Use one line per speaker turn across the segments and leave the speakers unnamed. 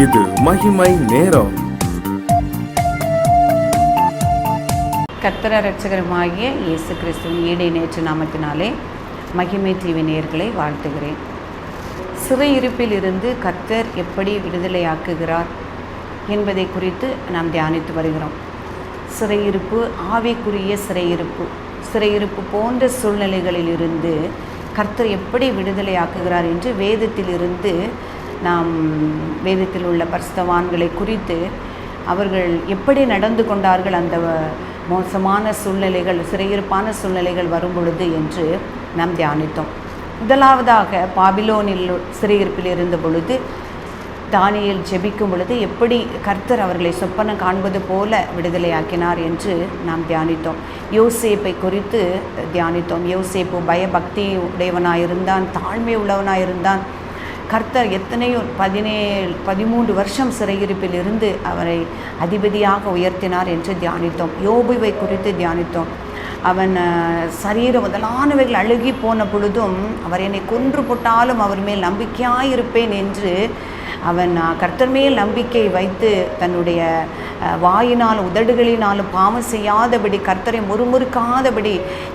இது மகிமை நேரம்.
கர்த்தர் இரட்சகருமாகிய இயேசு கிறிஸ்துவின் ஈடை நேற்று நாமத்தினாலே மகிமை டிவி நேயர்களை வாழ்த்துகிறேன். சிறையிருப்பில் இருந்து கர்த்தர் எப்படி விடுதலையாக்குகிறார் என்பதை குறித்து நாம் தியானித்து வருகிறோம். சிறையிருப்பு, ஆவிக்குரிய சிறையிருப்பு போன்ற சூழ்நிலைகளில் இருந்து கர்த்தர் எப்படி விடுதலையாக்குகிறார் என்று வேதத்திலிருந்து நாம் வேதத்தில் உள்ள பரிசுத்தவான்களை குறித்து அவர்கள் எப்படி நடந்து கொண்டார்கள் அந்த மோசமான சூழ்நிலைகள், சிறையிருப்பான சூழ்நிலைகள் வரும் பொழுது என்று நாம் தியானித்தோம். முதலாவதாக பாபிலோனில் சிறையிருப்பில் இருந்த பொழுது தானியேல் ஜெபிக்கும் பொழுது எப்படி கர்த்தர் அவர்களை சொப்பனம் காண்பது போல விடுதலையாக்கினார் என்று நாம் தியானித்தோம். யோசேப்பை குறித்து தியானித்தோம். யோசேப்பு பயபக்தி உடையவனாயிருந்தான், தாழ்மை உள்ளவனாயிருந்தான். கர்த்தர் எத்தனையோ 13 வருஷம் சிறையிருப்பில் இருந்து அவரை அதிபதியாக உயர்த்தினார் என்று தியானித்தோம். யோபுவை குறித்து தியானித்தோம். அவன் சரீரம் முதலானவைகள் அழுகி போன பொழுதும் அவர் என்னை கொன்று போட்டாலும் அவர் மேல் நம்பிக்கையாயிருப்பேன் என்று அவன் கர்த்தர் மேல் நம்பிக்கை வைத்து தன்னுடைய வாயினாலும் உதடுகளினாலும் பாவம் செய்யாதபடி, கர்த்தரை முறுமுறுக்காதபடி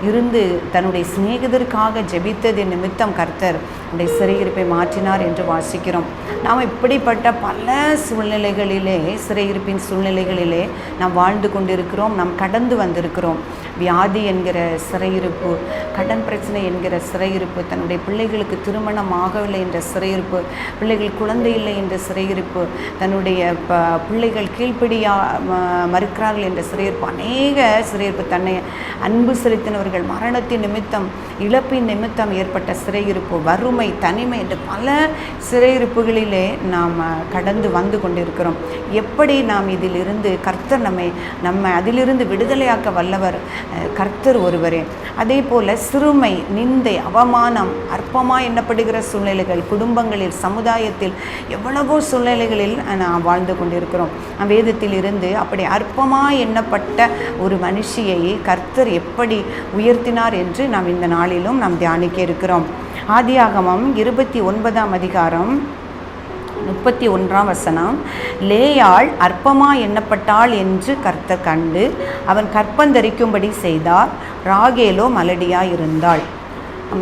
இருந்து தன்னுடைய சிநேகிதருக்காக ஜெபித்தது நிமித்தம் கர்த்தர் உடைய சிறையிருப்பை மாற்றினார் என்று வாசிக்கிறோம். நாம் இப்படிப்பட்ட பல சூழ்நிலைகளிலே, சிறையிருப்பின் சூழ்நிலைகளிலே நாம் வாழ்ந்து கொண்டிருக்கிறோம், நாம் கடந்து வந்திருக்கிறோம். வியாதி என்கிற சிறையிருப்பு, கடன் பிரச்சனை என்கிற சிறையிருப்பு, தன்னுடைய பிள்ளைகளுக்கு திருமணம் ஆகவில்லை என்ற சிறையிருப்பு, பிள்ளைகள் குழந்தை இல்லை என்ற சிறையிருப்பு, தன்னுடைய பிள்ளைகள் கீழ்ப்படியா மறுக்கிறார்கள் என்ற சிறையிருப்பு, அநேக சிறையிருப்பு, தன்னை அன்பு செலுத்தினவர்கள் மரணத்தின் நிமித்தம், இழப்பின் நிமித்தம் ஏற்பட்ட சிறையிருப்பு, வறுமை, தனிமை என்று பல சிறையிருப்புகளிலே நாம் கடந்து வந்து கொண்டிருக்கிறோம். எப்படி நாம் இதிலிருந்து கர்த்தர் நம்ம அதிலிருந்து விடுதலையாக்க வல்லவர் கர்த்தர் ஒருவரே. அதே போல் சிறுமை, நிந்தை, அவமானம், அற்பமாக எண்ணப்படுகிற சூழ்நிலைகள், குடும்பங்களில், சமுதாயத்தில் எவ்வளவோ சூழ்நிலைகளில் நாம் வாழ்ந்து கொண்டிருக்கிறோம். வேதத்தில் இருந்து அப்படி அற்பமாக எண்ணப்பட்ட ஒரு மனுஷியை கர்த்தர் எப்படி உயர்த்தினார் என்று நாம் இந்த நாளிலும் நாம் தியானிக்க இருக்கிறோம். ஆதியாகமம் 29ஆம் அதிகாரம் 31ஆம் வசனம். லேயாள் அற்பமாய் எண்ணப்பட்டாள் என்று கர்த்தர் கண்டு அவன் கற்பந்தரிக்கும்படி செய்தார், ராகேலோ மலடியாய் இருந்தாள்.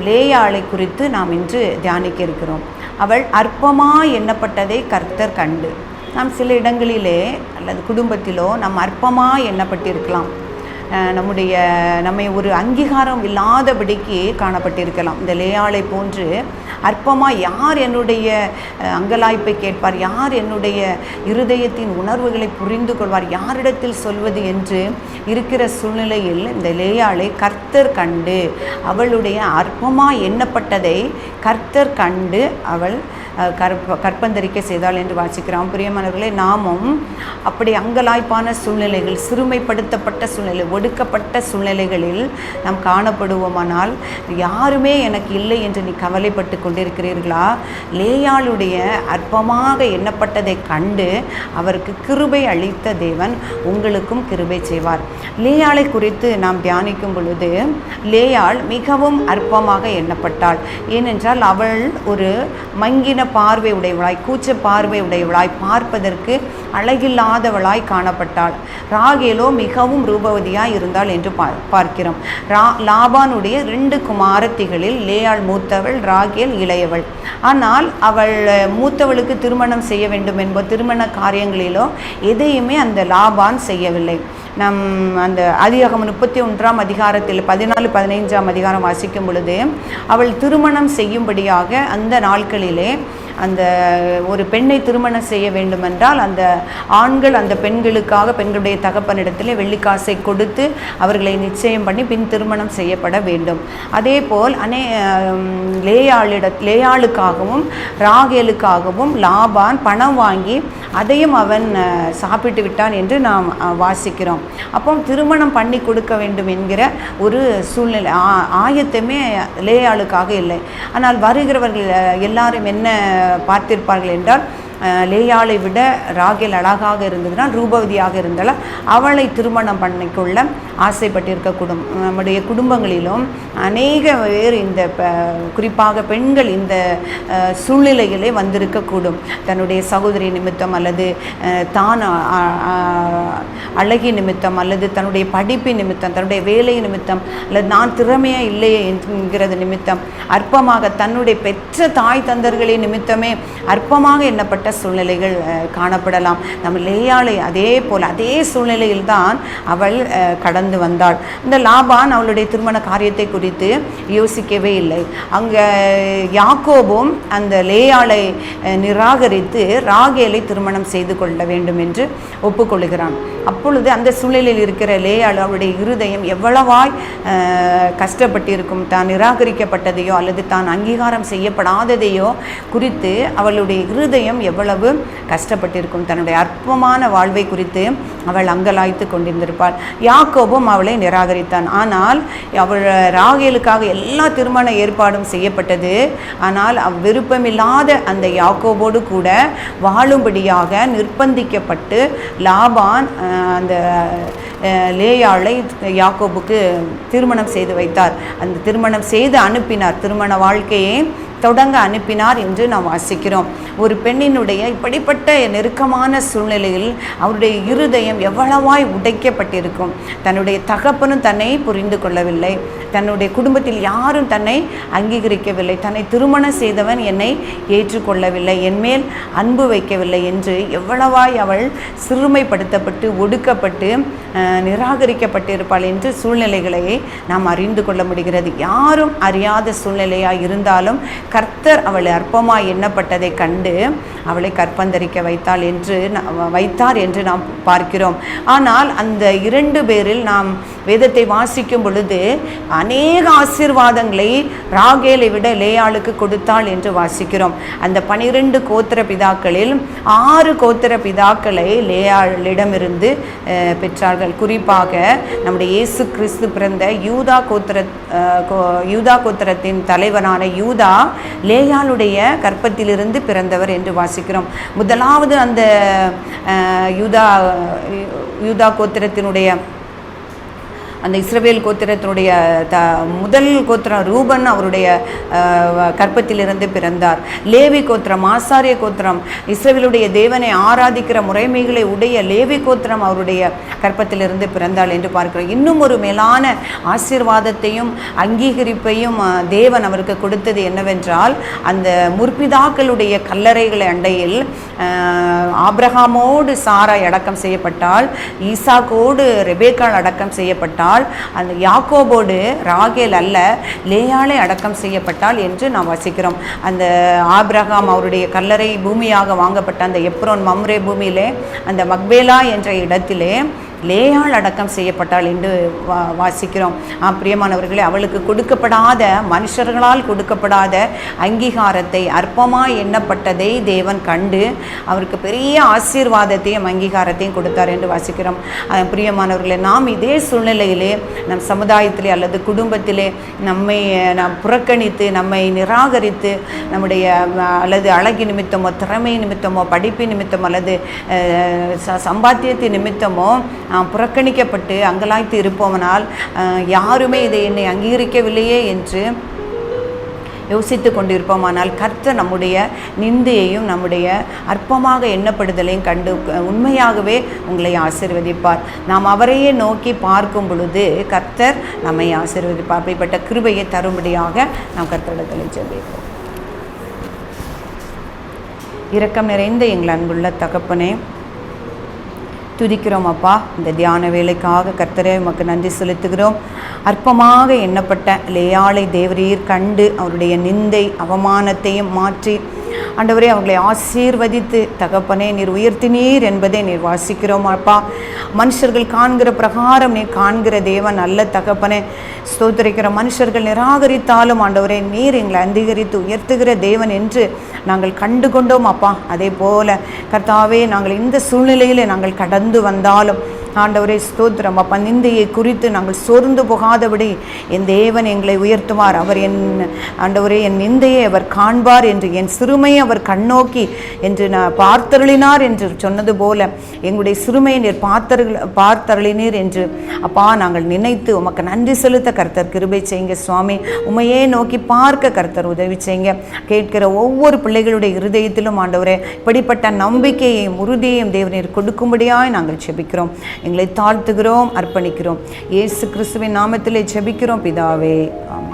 லேயாளை குறித்து நாம் இன்று தியானிக்க இருக்கிறோம். அவள் அற்பமாய் எண்ணப்பட்டதை கர்த்தர் கண்டு. நாம் சில இடங்களிலே அல்லது குடும்பத்திலோ நாம் அற்பமாய் எண்ணப்பட்டிருக்கலாம். நம்மை ஒரு அங்கீகாரம் இல்லாதபடிக்கு காணப்பட்டிருக்கலாம். இந்த லேயாளை போன்று அற்பமாக யார் என்னுடைய அங்கலாய்ப்பை கேட்பார், யார் என்னுடைய இருதயத்தின் உணர்வுகளை புரிந்து கொள்வார், யாரிடத்தில் சொல்வது என்று இருக்கிற சூழ்நிலையில் இந்த லேயாளை கர்த்தர் கண்டு, அவளுடைய அற்பமாக எண்ணப்பட்டதை கர்த்தர் கண்டு அவள் கற்பந்தரிக்கை செய்தாள் என்று வாசிக்கிறோம். பிரியமானவர்களே, நாமும் அப்படி அங்கலாய்ப்பான சூழ்நிலைகள், சிறுமைப்படுத்தப்பட்ட சூழ்நிலை, ஒடுக்கப்பட்ட சூழ்நிலைகளில் நாம் காணப்படுவோமானால், யாருமே எனக்கு இல்லை என்று நீ கவலைப்பட்டு கொண்டிருக்கிறீர்களா? லேயாளுடைய அற்பமாக எண்ணப்பட்டதை கண்டு அவருக்கு கிருபை அளித்த தேவன் உங்களுக்கும் கிருபை செய்வார். லேயாளை குறித்து நாம் தியானிக்கும் பொழுது லேயாள் மிகவும் அற்பமாக எண்ணப்பட்டாள். ஏனென்றால் அவள் ஒரு மங்கின பார்வை உடையவளாய், கூச்ச பார்வை உடையவளாய், பார்ப்பதற்கு அழகில்லாதவளாய் காணப்பட்டாள். ராகேலோ மிகவும் ரூபவதியாய் இருந்தாள் என்று பார்க்கிறோம். லாபானுடைய 2 குமாரத்திகளில் லேயாள் மூத்தவள், ராகேல் இளையவள். ஆனால் அவள் மூத்தவளுக்கு திருமணம் செய்ய வேண்டும் என்பது திருமண காரியங்களிலோ எதையுமே அந்த லாபான் செய்யவில்லை. நம் அந்த ஆதியாகமம் 31ஆம் அதிகாரத்தில் 14, 15ஆம் அதிகாரம் வாசிக்கும் பொழுது அவள் திருமணம் செய்யும்படியாக அந்த நாட்களிலே அந்த ஒரு பெண்ணை திருமணம் செய்ய வேண்டுமென்றால் அந்த ஆண்கள் அந்த பெண்களுக்காக பெண்களுடைய தகப்பனிடத்திலே வெள்ளிக்காசை கொடுத்து அவர்களை நிச்சயம் பண்ணி பின் திருமணம் செய்யப்பட வேண்டும். அதே போல் லேயாளுக்காகவும் ராகேலுக்காகவும் லாபான் பணம் வாங்கி அதையும் அவன் சாப்பிட்டு விட்டான் என்று நாம் வாசிக்கிறோம். அப்போ திருமணம் பண்ணி கொடுக்க வேண்டும் என்கிற ஒரு சூழ்நிலை, ஆயத்தமே லேயாளுக்காக இல்லை. ஆனால் வருகிறவர்கள் எல்லாரும் என்ன பார்த்திருப்பார்கள் என்றால், லேயாளை விட ராகேல் அழகாக இருந்ததுனால், ரூபவதியாக இருந்தால் அவளை திருமணம் பண்ணிக்கொள்ள ஆசைப்பட்டிருக்கக்கூடும். நம்முடைய குடும்பங்களிலும் அநேக பேர் இந்த குறிப்பாக பெண்கள் இந்த சூழ்நிலைகளே வந்திருக்கக்கூடும். தன்னுடைய சகோதரி நிமித்தம் அல்லது தான் அழகி நிமித்தம் அல்லது தன்னுடைய படிப்பு நிமித்தம், தன்னுடைய வேலை நிமித்தம் அல்லது நான் திறமையாக இல்லையே என்கிறது நிமித்தம், அற்பமாக தன்னுடைய பெற்ற தாய் தந்தர்களின் நிமித்தமே அற்பமாக எண்ணப்பட்ட சூழ்நிலைகள் காணப்படலாம். நம்ம லேயாளை அதே போல் அதே சூழ்நிலையில் தான் அவள் கடந்து வந்தாள். இந்த லாபான் அவளுடைய திருமண காரியத்தை குறித்து யோசிக்கவே இல்லை. அங்கே யாக்கோபும் அந்த லேயாளை நிராகரித்து ராகேலை திருமணம் செய்து கொள்ள வேண்டும் என்று ஒப்புக்கொள்கிறான். அப்பொழுது அந்த சூழ்நிலையில் இருக்கிற லேயாள் அவளுடைய இருதயம் எவ்வளவாய் கஷ்டப்பட்டிருக்கும். தான் நிராகரிக்கப்பட்டதையோ அல்லது தான் அங்கீகாரம் செய்யப்படாததையோ குறித்து அவளுடைய இருதயம் எவ்வளவு கஷ்டப்பட்டிருக்கும். தன்னுடைய அற்பமான வாழ்வை குறித்து அவள் அங்கலாய்த்து கொண்டிருந்திருப்பாள். யாக்கோபும் அவளை நிராகரித்தான். ஆனால் அவள் ராகேலுக்காக எல்லா திருமண ஏற்பாடும் செய்யப்பட்டது. ஆனால் விருப்பமில்லாத அந்த யாக்கோபோடு கூட வாழும்படியாக நிர்பந்திக்கப்பட்டு லாபான் அந்த லேயாளை யாக்கோபுக்கு திருமணம் செய்து வைத்தார். அந்த திருமணம் செய்து அனுப்பினார். திருமண வாழ்க்கையை தொடங்க அனுப்பினார் என்று நாம் வாசிக்கிறோம். ஒரு பெண்ணினுடைய இப்படிப்பட்ட நெருக்கமான சூழ்நிலையில் அவருடைய இருதயம் எவ்வளவாய் உடைக்கப்பட்டிருக்கும். தன்னுடைய தகப்பனும் தன்னை புரிந்து கொள்ளவில்லை, தன்னுடைய குடும்பத்தில் யாரும் தன்னை அங்கீகரிக்கவில்லை, தன்னை திருமணம் செய்தவன் என்னை ஏற்றுக்கொள்ளவில்லை, என்மேல் அன்பு வைக்கவில்லை என்று எவ்வளவாய் அவள் சிறுமைப்படுத்தப்பட்டு ஒடுக்கப்பட்டு நிராகரிக்கப்பட்டிருப்பாள் என்று சூழ்நிலைகளை நாம் அறிந்து கொள்ள முடிகிறது. யாரும் அறியாத சூழ்நிலையாக இருந்தாலும் கர்த்தர் அவளை அற்பமாய் எண்ணப்பட்டதை கண்டு அவளை கற்பந்தரிக்க வைத்தார் என்று நாம் பார்க்கிறோம். ஆனால் அந்த 2 பேரில் நாம் வேதத்தை வாசிக்கும் பொழுது அநேக ஆசீர்வாதங்களை ராகேலை விட லேயாளுக்கு கொடுத்தாள் என்று வாசிக்கிறோம். அந்த 12 கோத்திர பிதாக்களில் 6 கோத்திர பிதாக்களை லேயாளிடமிருந்து பெற்றார்கள். குறிப்பாக நம்முடைய இயேசு கிறிஸ்து பிறந்த யூதா கோத்திரத்தின் தலைவனான யூதா லேயாளுடைய கற்பத்திலிருந்து பிறந்தவர் என்று வாசிக்கிறோம். முதலாவது அந்த யூதா கோத்திரத்தினுடைய அந்த இஸ்ரவேல் கோத்திரத்தினுடைய முதல் கோத்திரம் ரூபன் அவருடைய கற்பத்திலிருந்து பிறந்தார். லேவி கோத்திரம், ஆசாரிய கோத்திரம், இஸ்ரவேலுடைய தேவனை ஆராதிக்கிற முறைமைகளை உடைய லேவி கோத்திரம் அவருடைய கற்பத்திலிருந்து பிறந்தாள் என்று பார்க்கிறோம். இன்னும் ஒரு மேலான ஆசீர்வாதத்தையும் அங்கீகரிப்பையும் தேவன் அவருக்கு கொடுத்தது என்னவென்றால், அந்த முற்பிதாக்களுடைய கல்லறைகளை அண்டையில் ஆபிரகாமோடு சாராய் அடக்கம் செய்யப்பட்டால், ஈசாக்கோடு ரெபேக்காள் அடக்கம் செய்யப்பட்டால், அந்த யாக்கோபோடு ராகேல் அல்ல லேயாளை அடக்கம் செய்யப்பட்டாள் என்று நாம் வாசிக்கிறோம். அந்த ஆபிரகாம் அவருடைய கல்லறை பூமியாக வாங்கப்பட்ட அந்த எப்ரோன் மம்ரே பூமியிலே அந்த மக்பேலா என்ற இடத்திலே லேயாள் அடக்கம் செய்யப்பட்டாள் என்று வாசிக்கிறோம். பிரியமானவர்களே, அவளுக்கு கொடுக்கப்படாத, மனுஷர்களால் கொடுக்கப்படாத அங்கீகாரத்தை, அற்பமாய் எண்ணப்பட்டதை தேவன் கண்டு அவருக்கு பெரிய ஆசீர்வாதத்தையும் அங்கீகாரத்தையும் கொடுத்தார் என்று வாசிக்கிறோம். பிரியமானவர்களே, நாம் இதே சூழ்நிலையிலே நம் சமுதாயத்திலே அல்லது குடும்பத்திலே நம்மை நாம் புறக்கணித்து, நம்மை நிராகரித்து, நம்முடைய அல்லது அழகி நிமித்தமோ, திறமை நிமித்தமோ, படிப்பு நிமித்தமோ அல்லது சம்பாத்தியத்தின் நிமித்தமோ புறக்கணிக்கப்பட்டு அங்கலாய்த்து இருப்பவனால் யாருமே இதை என்னை அங்கீகரிக்கவில்லையே என்று யோசித்து கொண்டிருப்போமானால் கர்த்தர் நம்முடைய நிந்தையையும் நம்முடைய அற்பமாக எண்ணப்படுதலையும் கண்டு உண்மையாகவே உங்களை ஆசீர்வதிப்பார். நாம் அவரையே நோக்கி பார்க்கும் பொழுது கர்த்தர் நம்மை ஆசீர்வதிப்பார். அப்படிப்பட்ட கிருபையை தரும்படியாக நாம் கர்த்தரிடத்தில் ஜெபிப்போம். இரக்கம் நிறைந்த எங்கள் அன்புள்ள தகப்பனே, துதிக்கிறோம் அப்பா. இந்த தியான வேலைக்காக கர்த்தரே உமக்கு நன்றி செலுத்துகிறோம். அற்பமாக எண்ணப்பட்ட லேயாளை தேவரீர் கண்டு அவருடைய நிந்தை அவமானத்தையும் மாற்றி ஆண்டவரே அவர்களை ஆசீர்வதித்து தகப்பனே நீர் உயர்த்தினீர் என்பதை நீர் வாசிக்கிறோம் அப்பா. மனுஷர்கள் காண்கிற பிரகாரம் நீர் காண்கிற தேவன் அல்ல தகப்பனே. ஸ்தோத்திரிக்கிற மனுஷர்கள் நிராகரித்தாலும் ஆண்டவரே நீர் எங்களை அங்கீகரித்து உயர்த்துகிற தேவன் என்று நாங்கள் கண்டு கொண்டோம் அப்பா. அதே போல கர்த்தாவே, நாங்கள் இந்த சூழ்நிலையில் நாங்கள் கடந்து வந்தாலும் ஆண்டவரே ஸ்தோத்திரம் அப்பா. நிந்தையை குறித்து நாங்கள் சோர்ந்து போகாதபடி என் தேவன் எங்களை உயர்த்துவார். அவர் ஆண்டவரே என் நிந்தையை அவர் காண்பார் என்று, என் சிறுமையை அவர் கண்ணோக்கி என்று நான் பார்த்தருளினார் என்று சொன்னது போல எங்களுடைய சிறுமையை நீர் பார்த்தருளினீர் என்று அப்பா நாங்கள் நினைத்து உமக்கு நன்றி செலுத்த கர்த்தர் கிருபை செய்யுங்க சுவாமி. உமையே நோக்கி பார்க்க கர்த்தர் உதவி செய்யுங்க. கேட்கிற ஒவ்வொரு பிள்ளைகளுடைய இருதயத்திலும் ஆண்டவரே இப்படிப்பட்ட நம்பிக்கையையும் உறுதியையும் தேவனீர் கொடுக்கும்படியாய் நாங்கள் ஜெபிக்கிறோம். எங்களை தாழ்த்துகிறோம், அர்ப்பணிக்கிறோம். இயேசு கிறிஸ்துவின் நாமத்திலே ஜெபிக்கிறோம் பிதாவே, ஆமென்.